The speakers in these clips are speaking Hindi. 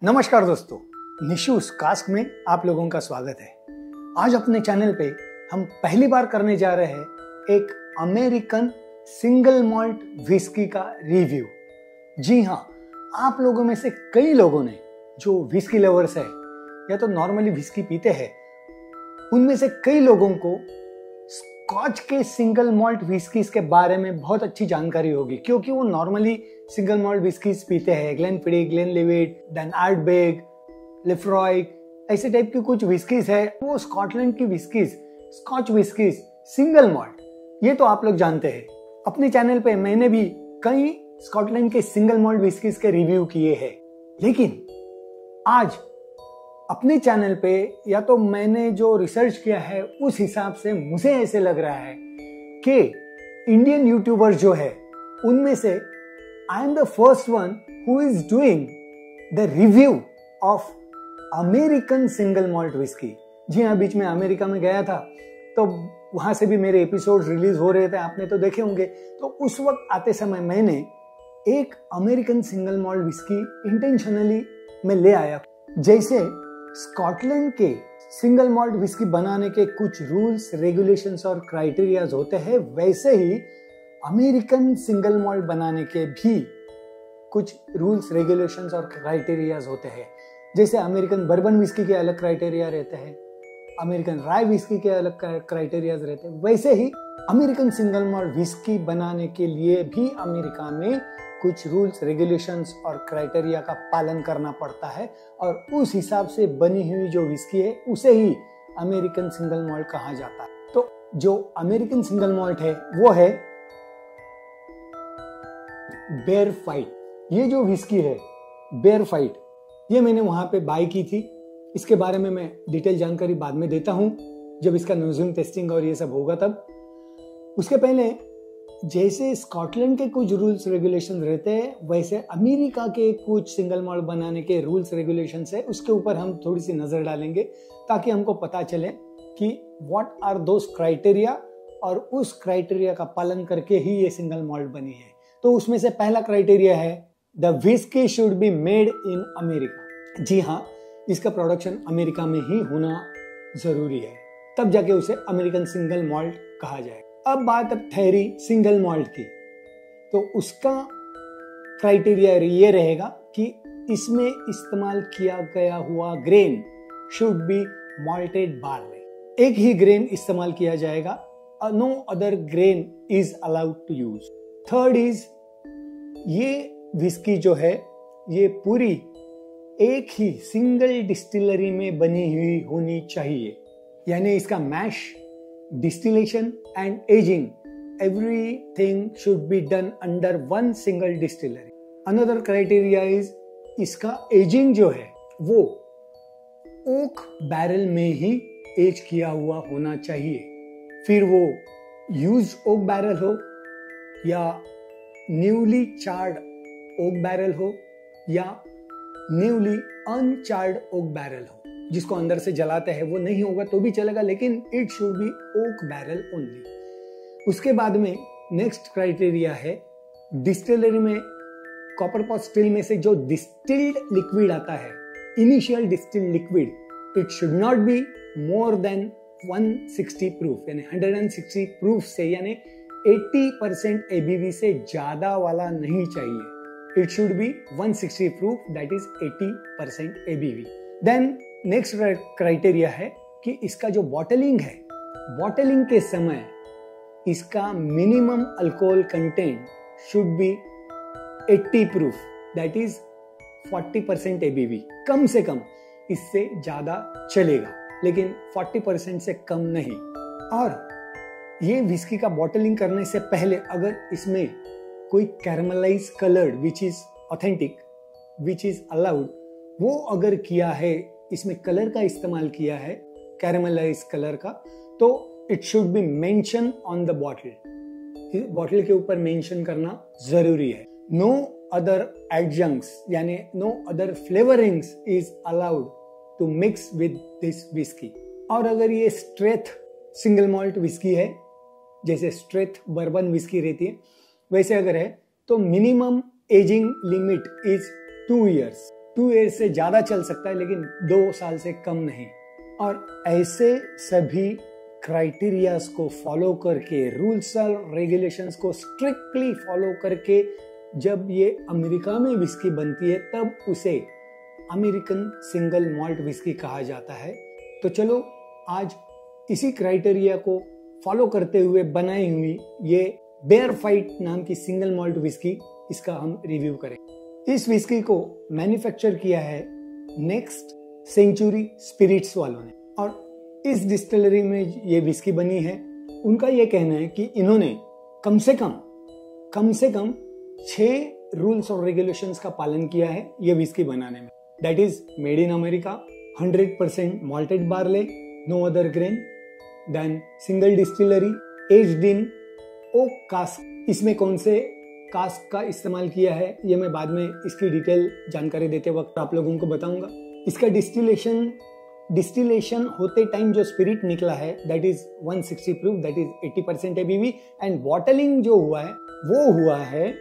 नमस्कार दोस्तों, निशूस कास्ट में आप लोगों का स्वागत है। आज अपने चैनल पे हम पहली बार करने जा रहे हैं एक अमेरिकन सिंगल मॉल्ट विस्की का रिव्यू। जी हाँ, आप लोगों में से कई लोगों ने जो विस्की लवर्स है या तो नॉर्मली विस्की पीते हैं, उनमें से कई लोगों को स्कॉच के सिंगल मॉल्ट विस्कीज के बारे में बहुत अच्छी जानकारी होगी, क्योंकि वो नॉर्मली सिंगल मॉल्ट विस्कीज पीते हैं। Glenfiddich, Glenlivet, then Ardbeg, Laphroaig, ऐसे टाइप की कुछ विस्कीज है। वो स्कॉटलैंड की whiskies, scotch whiskies single malt, ये तो आप लोग जानते हैं। अपने चैनल पे मैंने भी कई स्कॉटलैंड के सिंगल मॉल्ट विस्कीज के रिव्यू किए हैं, लेकिन आज अपने चैनल पे या तो मैंने जो रिसर्च किया है उस हिसाब से मुझे ऐसे लग रहा है कि इंडियन यूट्यूबर जो है उनमें से I am the first one who is doing the review of American single malt whiskey. जी हाँ, बीच में अमेरिका में गया था तो वहां से भी मेरे एपिसोड रिलीज हो रहे थे, आपने तो देखे होंगे। तो उस वक्त आते समय मैंने एक American single malt whisky intentionally मैं ले आया। जैसे स्कॉटलैंड के सिंगल मॉल्ट विस्की बनाने के कुछ रूल्स, रेगुलेशंस और क्राइटेरियाज होते हैं, वैसे ही अमेरिकन सिंगल मॉल्ट बनाने के भी कुछ रूल्स, रेगुलेशंस और क्राइटेरियाज होते हैं। जैसे अमेरिकन बर्बन विस्की के अलग क्राइटेरिया रहते हैं, अमेरिकन राय विस्की के अलग क्राइटेरियाज रहते हैं, वैसे ही अमेरिकन सिंगल मॉल्ट विस्की बनाने के लिए भी अमेरिका में कुछ रूल्स, रेगुलेशंस और क्राइटेरिया का पालन करना पड़ता है, और उस हिसाब से बनी हुई जो विस्की है उसे ही अमेरिकन सिंगल मॉल्ट कहा जाता है। तो जो अमेरिकन सिंगल मॉल्ट है वो है बेयर फाइट। ये जो विस्की है बेयर फाइट, ये मैंने वहां पे बाय की थी। इसके बारे में मैं डिटेल जानकारी बाद में देता हूं, जब इसका म्यूजियम टेस्टिंग और ये सब होगा तब। उसके पहले जैसे स्कॉटलैंड के कुछ रूल्स रेगुलेशन रहते हैं, वैसे अमेरिका के कुछ सिंगल मॉल्ट बनाने के रूल्स रेगुलेशंस है, उसके ऊपर हम थोड़ी सी नजर डालेंगे ताकि हमको पता चले कि व्हाट आर दोस क्राइटेरिया, और उस क्राइटेरिया का पालन करके ही ये सिंगल मॉल्ट बनी है। तो उसमें से पहला क्राइटेरिया है the whiskey should be made in America. जी हाँ, इसका प्रोडक्शन अमेरिका में ही होना जरूरी है, तब जाके उसे अमेरिकन सिंगल मॉल्ट कहा जाएगा। अब बात ठहरी सिंगल मॉल्ट की, तो उसका क्राइटेरिया ये रहेगा कि इसमें इस्तेमाल किया गया हुआ grain should be malted barley. एक ही ग्रेन इस्तेमाल किया जाएगा, no other grain is allowed to use. Third is, ये विस्की जो है ये पूरी एक ही सिंगल डिस्टिलरी में बनी हुई होनी चाहिए, यानी इसका mash, distillation and aging, everything should be done under one single distillery. Another criteria is इसका एजिंग जो है वो ओक बैरल में ही एज किया हुआ होना चाहिए। फिर वो यूज ओक बैरल हो या न्यूली चार्ड ओक बैरल हो या न्यूली अनचार्ड ओक बैरल हो, जिसको अंदर से जलाते हैं वो नहीं होगा तो भी चलेगा, लेकिन it should B okay barrel only. उसके बाद में नेक्स्ट क्राइटेरिया है डिस्टिलरी में कॉपर पॉट स्टिल में से जो डिस्टिल्ड लिक्विड आता है, initial distilled liquid, it should not be more than 160 proof, यानी 160 प्रूफ से, यानी 80% एबीवी से ज्यादा वाला नहीं चाहिए। It should be 160 proof, that is 80% ABV. Then next criteria है कि इसका जो बॉटलिंग है, बॉटलिंग के समय इसका minimum alcohol content should be 80 proof, that is 40% ABV. कम से कम, इससे ज्यादा चलेगा लेकिन 40% से कम नहीं। और ये विस्की का बॉटलिंग करने से पहले अगर इसमें कोई caramelise coloured which is authentic, which is allowed, वो अगर किया है, इसमें कलर का इस्तेमाल किया है, कैरमलाइज कलर का, तो it should be mention on the bottle. Bottle के ऊपर मेंशन करना जरूरी है। नो अदर एडजंक्ट्स, यानी no other flavourings is allowed to mix with this whisky. और अगर ये स्ट्रेथ सिंगल मॉल्ट विस्की है, जैसे स्ट्रेथ बर्बन विस्की रहती है, वैसे अगर है तो minimum ageing limit is 2 years। 2 years से ज्यादा चल सकता है, लेकिन 2 साल से कम नहीं। और ऐसे सभी क्राइटेरियाज को फॉलो करके, रूल्स और रेगुलेशंस को स्ट्रिक्टली फॉलो करके जब ये अमेरिका में विस्की बनती है, तब उसे अमेरिकन सिंगल मॉल्ट विस्की कहा जाता है। तो चलो आज इसी क्राइटेरिया को फॉलो करते हुए बनाई हुई ये बेयर फाइट नाम की सिंगल मॉल्ट विस्की, इसका हम रिव्यू करें। इस विस्की को मैन्युफैक्चर किया है नेक्स्ट सेंचुरी स्पिरिट्स वालों ने, और इस डिस्टिलरी में ये विस्की बनी है। उनका ये कहना है कि इन्होंने कम से कम 6 रूल्स और रेगुलेशंस का पालन किया है ये विस्की बनाने में। That is made in America, 100% malted barley, no other grain, then single distillery, aged in oak cask। इसमें कौन से कास्क का इस्तेमाल किया है ये मैं बाद में इसकी डिटेल जानकारी देते वक्त आप लोगों को बताऊंगा। इसका डिस्टिलेशन होते टाइम जो स्पिरिट निकला है that is 160 proof, that is 80% ABV, and bottling जो हुआ है वो हुआ है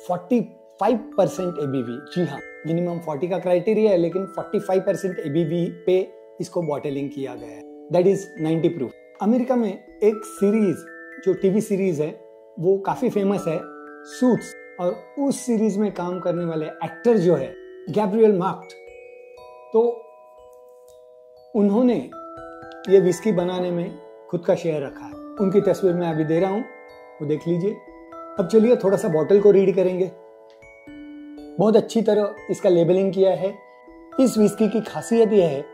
45% एबीवी। जी हाँ, मिनिमम 40 का क्राइटेरिया है, लेकिन 45% एबीवी पे इसको बॉटलिंग किया गया है, दैट इज 90 प्रूफ। अमेरिका में एक सीरीज जो टीवी सीरीज है वो काफी फेमस है, सूट्स, और उस सीरीज में काम करने वाले एक्टर जो है गैब्रियल मार्क्ट, तो उन्होंने ये विस्की बनाने में खुद का शेयर रखा है। उनकी तस्वीर मैं अभी दे रहा हूं, वो देख लीजिए। अब चलिए थोड़ा सा बॉटल को रीड करेंगे। बहुत अच्छी तरह इसका लेबलिंग किया है। इस विस्की की खासियत यह है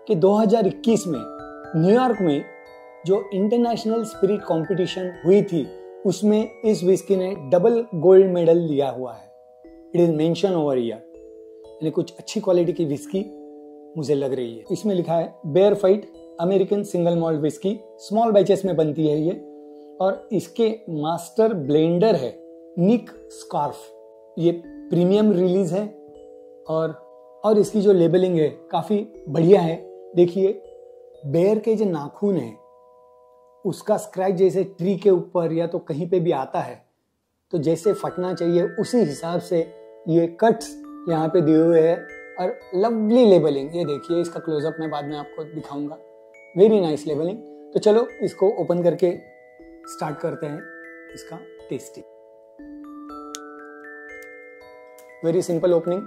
कि 2021 में न्यूयॉर्क में जो इंटरनेशनल स्पिरिट कंपटीशन हुई थी उसमें इस विस्की ने डबल गोल्ड मेडल लिया हुआ है। It is mention over here, यानी कुछ अच्छी क्वालिटी की विस्की मुझे लग रही है। इसमें लिखा है bear fight American single malt whisky, small batches में बनती है ये, और इसके मास्टर ब्लेंडर है निक स्कार्फ। ये प्रीमियम रिलीज है और इसकी जो लेबलिंग है काफी बढ़िया है। देखिए बेयर के जो नाखून है उसका स्क्रैच जैसे ट्री के ऊपर या तो कहीं पे भी आता है तो जैसे फटना चाहिए उसी हिसाब से ये कट्स यहाँ पे दिए हुए हैं, और लवली लेबलिंग। ये देखिए, इसका क्लोजअप मैं बाद में आपको दिखाऊंगा। Very nice labelling. तो चलो इसको ओपन करके स्टार्ट करते हैं इसका testing. Very simple opening.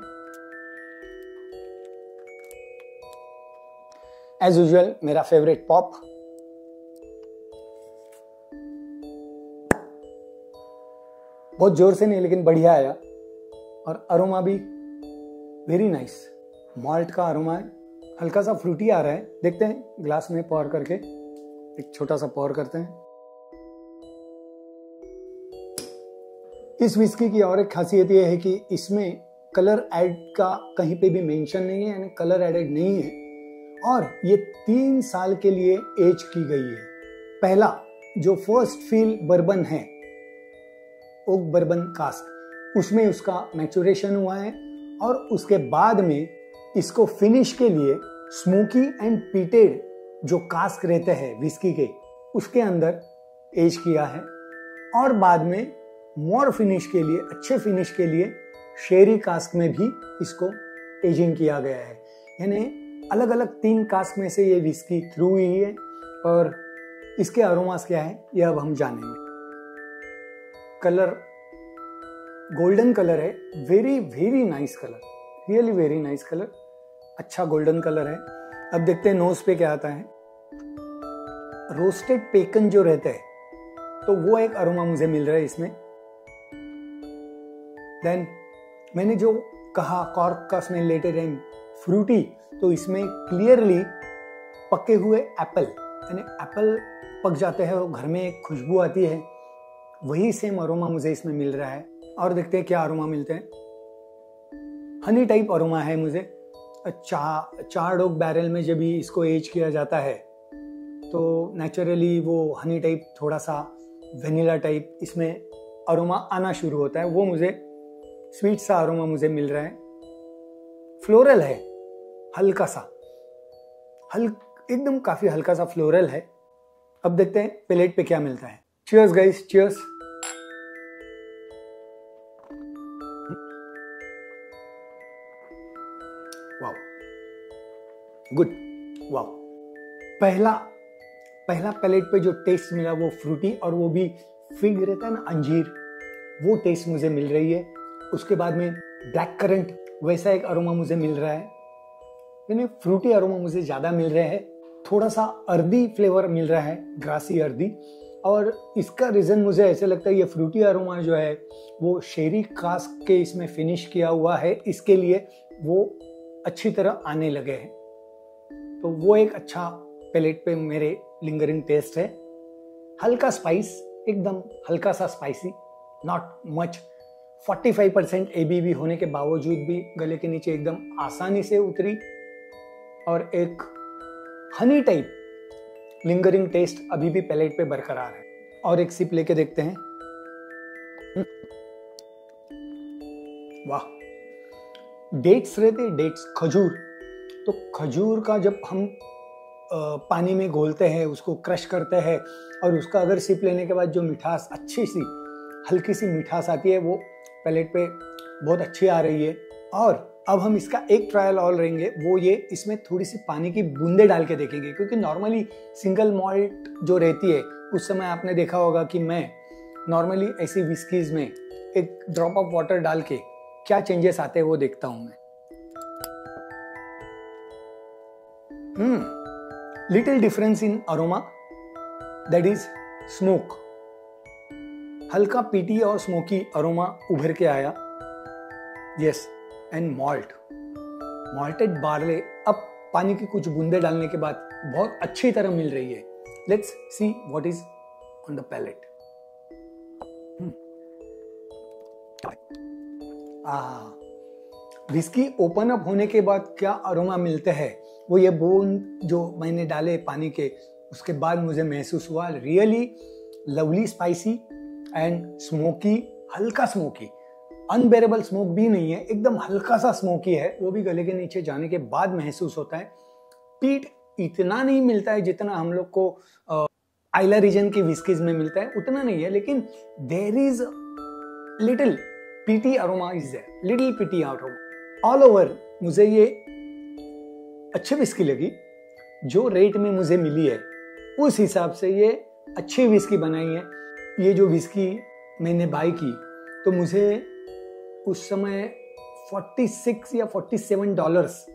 As usual मेरा फेवरेट पॉप। बहुत जोर से नहीं लेकिन बढ़िया आया, और अरोमा भी वेरी नाइस। मॉल्ट का अरोमा है, हल्का सा फ्रूटी आ रहा है। देखते हैं ग्लास में पॉर करके, एक छोटा सा पॉर करते हैं। इस विस्की की और एक खासियत यह है कि इसमें कलर ऐड का कहीं पे भी मेंशन नहीं है, यानी कलर एडेड नहीं है, और ये 3 साल के लिए एज की गई है। पहला जो फर्स्ट फील बर्बन है, ओक बर्बन कास्क, उसमें उसका मैचुरेशन हुआ है, और उसके बाद में इसको फिनिश के लिए स्मोकी एंड पीटेड जो कास्क रहते हैं विस्की के, उसके अंदर एज किया है, और बाद में मोर फिनिश के लिए, अच्छे फिनिश के लिए शेरी कास्क में भी इसको एजिंग किया गया है। यानी अलग अलग 3 कास्क में से ये विस्की थ्रू हुई है, और इसके अरोमास क्या है ये अब हम जानेंगे। कलर गोल्डन कलर है, very very nice colour, really very nice colour, अच्छा गोल्डन कलर है। अब देखते हैं नोज पे क्या आता है। रोस्टेड पेकन जो रहते हैं तो वो एक अरोमा मुझे मिल रहा है इसमें। देन मैंने जो कहा कॉर्क का स्मेल लेटर एंड फ्रूटी, तो इसमें क्लियरली पके हुए एप्पल, यानी एप्पल पक जाते हैं और घर में एक खुशबू आती है, वही सेम अरोमा मुझे इसमें मिल रहा है। और देखते हैं क्या अरोमा मिलते हैं। हनी टाइप अरोमा है मुझे। चार्ड ओक बैरल में जब भी इसको एज किया जाता है तो नेचुरली वो हनी टाइप, थोड़ा सा वेनिला टाइप इसमें अरोमा आना शुरू होता है। वो मुझे स्वीट सा अरोमा मुझे मिल रहा है। फ्लोरल है हल्का सा, एकदम काफी हल्का सा फ्लोरल है। अब देखते हैं प्लेट पे क्या मिलता है। Cheers guys, cheers. गुड, वाह। पहला पैलेट पे जो टेस्ट मिला वो फ्रूटी, और वो भी फिग रहता है ना, अंजीर, वो टेस्ट मुझे मिल रही है। उसके बाद में ब्लैक करंट वैसा एक अरोमा मुझे मिल रहा है, यानी फ्रूटी अरोमा मुझे ज़्यादा मिल रहा है। थोड़ा सा अर्दी फ्लेवर मिल रहा है, ग्रासी अर्दी, और इसका रीज़न मुझे ऐसे लगता है ये फ्रूटी अरोमा जो है वो शेरी कास्क के इसमें फिनिश किया हुआ है, इसके लिए वो अच्छी तरह आने लगे हैं। तो वो एक अच्छा पैलेट पे मेरे लिंगरिंग टेस्ट है। हल्का स्पाइस, एकदम हल्का सा स्पाइसी, नॉट मच। 45% ABV होने के बावजूद भी गले के नीचे एकदम आसानी से उतरी, और एक हनी टाइप लिंगरिंग टेस्ट अभी भी पैलेट पे बरकरार है। और एक सिप लेके देखते हैं। वाह, डेट्स रहते, डेट्स, खजूर। तो खजूर का जब हम पानी में घोलते हैं, उसको क्रश करते हैं, और उसका अगर सिप लेने के बाद जो मिठास, अच्छी सी हल्की सी मिठास आती है, वो पैलेट पे बहुत अच्छी आ रही है। और अब हम इसका एक ट्रायल और लेंगे, वो ये, इसमें थोड़ी सी पानी की बूंदे डाल के देखेंगे, क्योंकि नॉर्मली सिंगल मॉल्ट जो रहती है उस समय आपने देखा होगा कि मैं नॉर्मली ऐसी विस्कीज में एक ड्रॉप ऑफ वाटर डाल के क्या चेंजेस आते हैं वो देखता हूं मैं। Little difference in aroma, that is smoke. हल्का पीटी और स्मोकी अरोमा उभर के आया। यस, एंड मॉल्टेड बार्ले अब पानी की कुछ बूंदे डालने के बाद बहुत अच्छी तरह मिल रही है। Let's see what is on the palate. Whisky open up होने के बाद क्या अरोमा मिलते हैं, वो ये बूंद जो मैंने डाले पानी के, उसके बाद मुझे महसूस हुआ really lovely spicy and smoky, हल्का स्मोकी, अनबेरेबल स्मोक भी नहीं है, एकदम हल्का सा स्मोकी है, वो भी गले के नीचे जाने के बाद महसूस होता है। पीट इतना नहीं मिलता है जितना हम लोग को आइला रीजन की विस्कीज में मिलता है, उतना नहीं है, लेकिन there is little peaty aroma is there, little peaty aroma all over. मुझे ये अच्छी विस्की लगी, जो रेट में मुझे मिली है उस हिसाब से ये अच्छी विस्की बनाई है। ये जो विस्की मैंने बाई की तो मुझे उस समय 46 या 47 डॉलर्स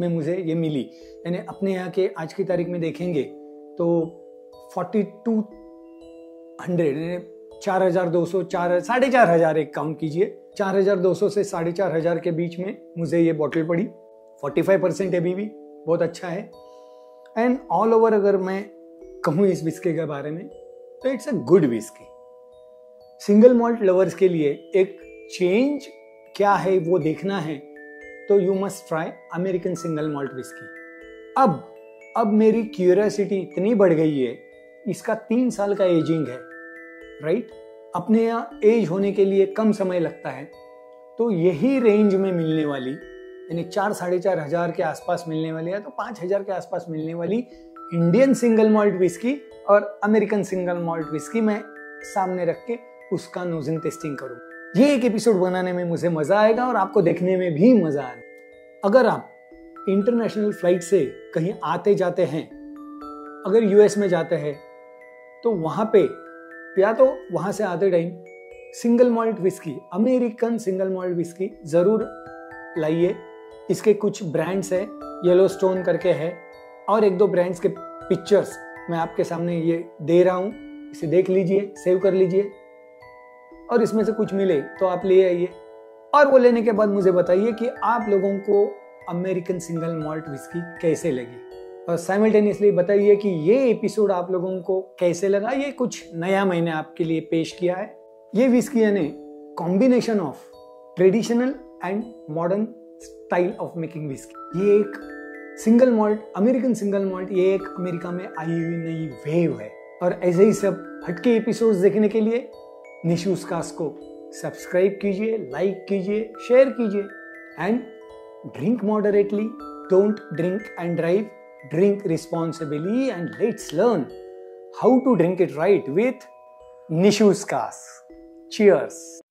में मुझे ये मिली, यानी अपने यहाँ के आज की तारीख में देखेंगे तो 4200, 4200, 4,500 एक काउंट कीजिए, 4200 से 4,500 के बीच में मुझे ये बॉटल पड़ी। 45% ABV, बहुत अच्छा है। एंड ऑल ओवर अगर मैं कहूँ इस विस्की के बारे में तो it's a good whisky. Single malt lovers के लिए एक चेंज क्या है वो देखना है तो you must try American single malt whisky. अब मेरी क्यूरियोसिटी इतनी बढ़ गई है, इसका 3 साल का एजिंग है, राइट? अपने यहाँ एज होने के लिए कम समय लगता है, तो यही रेंज में मिलने वाली, यानी 4-4,500 के आसपास मिलने वाली है, तो 5,000 के आसपास मिलने वाली इंडियन सिंगल मॉल्ट विस्की और अमेरिकन सिंगल मॉल्ट विस्की मैं सामने रख के उसका नोजिंग टेस्टिंग करूँ। ये एक एपिसोड बनाने में मुझे मजा आएगा और आपको देखने में भी मजा आएगा। अगर आप इंटरनेशनल फ्लाइट से कहीं आते जाते हैं, अगर यूएस में जाते हैं, तो वहां पे या तो वहां से आते time single malt whisky, American single malt whisky जरूर लाइए। इसके कुछ ब्रांड्स है, येलोस्टोन करके है, और 1-2 ब्रांड्स के पिक्चर्स मैं आपके सामने ये दे रहा हूं, इसे देख लीजिए, सेव कर लीजिए, और इसमें से कुछ मिले तो आप ले आइए। और वो लेने के बाद मुझे बताइए कि आप लोगों को अमेरिकन सिंगल मॉल्ट विस्की कैसे लगी, और साइमल्टेनियसली बताइए कि ये एपिसोड आप लोगों को कैसे लगा। ये कुछ नया मैंने आपके लिए पेश किया है। ये विस्की यानी combination of traditional and modern style of making whisky. ये एक single malt, American single malt, ये एक अमेरिका में आई हुई नई वेव है। और ऐसे ही सब हटके एपिसोड्स देखने के लिए निशूज कास्ट को सब्सक्राइब कीजिए, लाइक कीजिए, शेयर कीजिए, and drink moderately, don't drink and drive, drink responsibly, and let's learn how to drink it right with Nishu's Cast. Cheers!